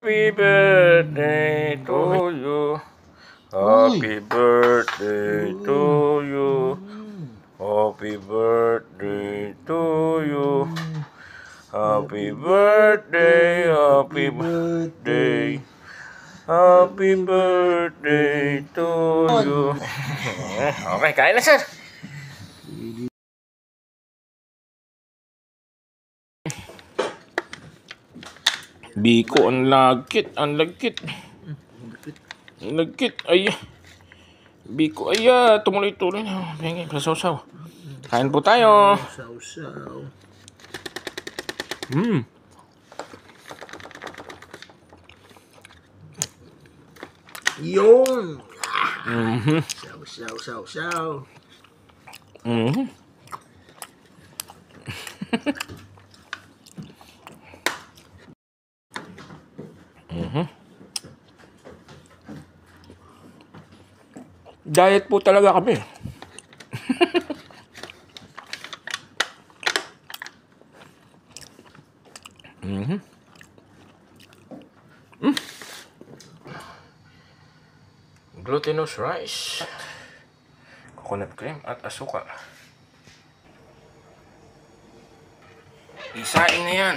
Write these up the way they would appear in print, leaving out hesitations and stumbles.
Happy birthday to you. Happy birthday to you. Happy birthday to you. Happy birthday, happy birthday. Happy birthday to you. Okay, kain na sir. Biko, ang lagkit, ang lagkit. Ang lagkit, ay. Biko, ay, tumuloy-tuloy na. Pengi, pasaw-saw. Kain po tayo. Saw-saw. Yung. Saw-saw. Diet po talaga kami. Glutinous rice, coconut cream at asukal. Isain na yan.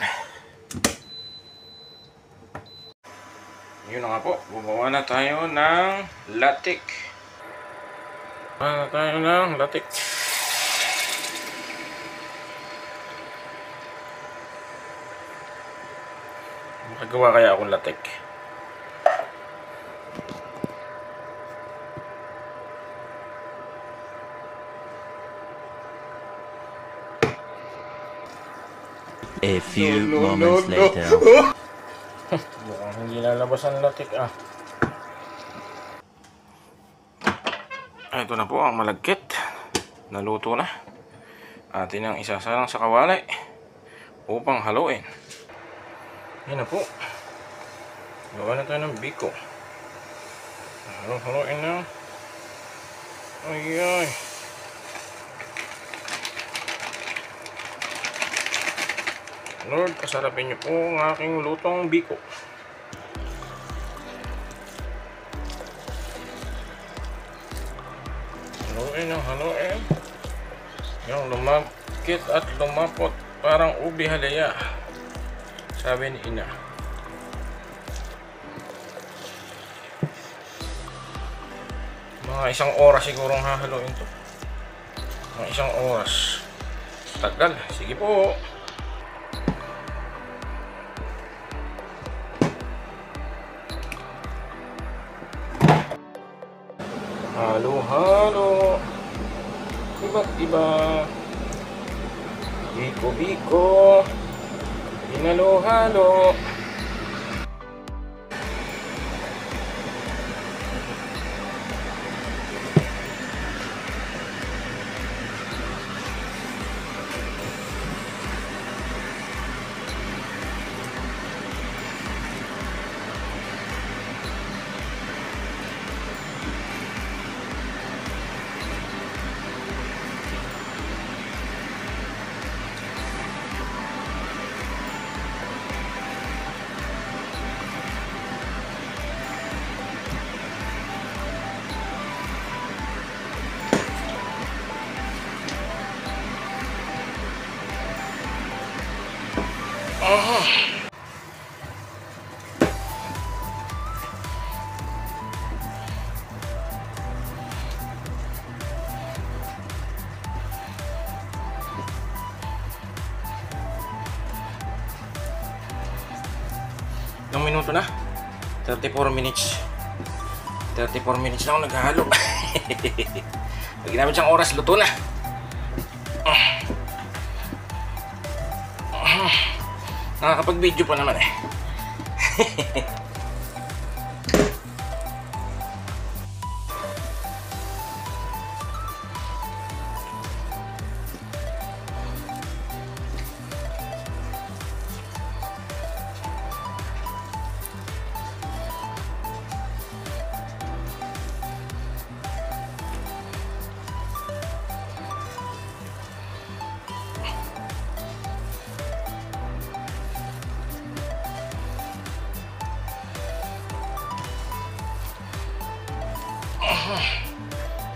Yun na nga po, gumawa na tayo ng latik. Gumawa na tayo ng latik. Makagawa kaya akong latik? A few moments later. Mukhang hindi lalabas ang latik Ito na po ang malagkit. Naluto na. Atin ang isasalang sa kawali upang haluin. Yan na po. Gawa na tayo ng biko. Haluin na. Ay. Lord, pasarapin niyo po ang aking lutong biko. Haluin. Yung lumagkit at lumapot parang ubi halaya. Sabi ni ina. Mga 1 oras siguro ang hahaluin to. Mga 1 oras. Tagal. Sige po. Halo-halo. Iba't iba. Biko-biko. Hinalo-halo. Ilang minuto na? 34 minutes. 34 minutes na ako naghahalo. Pag ginamit siyang oras, luto na. Nakakapag-video pa naman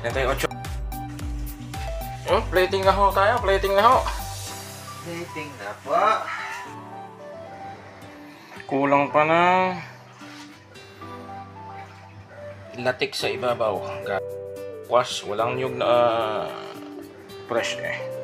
Yan tayo 8. Oh, plating na ho tayo. Plating na ho. Dating na po. Kulang pa ng latik sa ibabaw. Wash, walang nyug na fresh eh.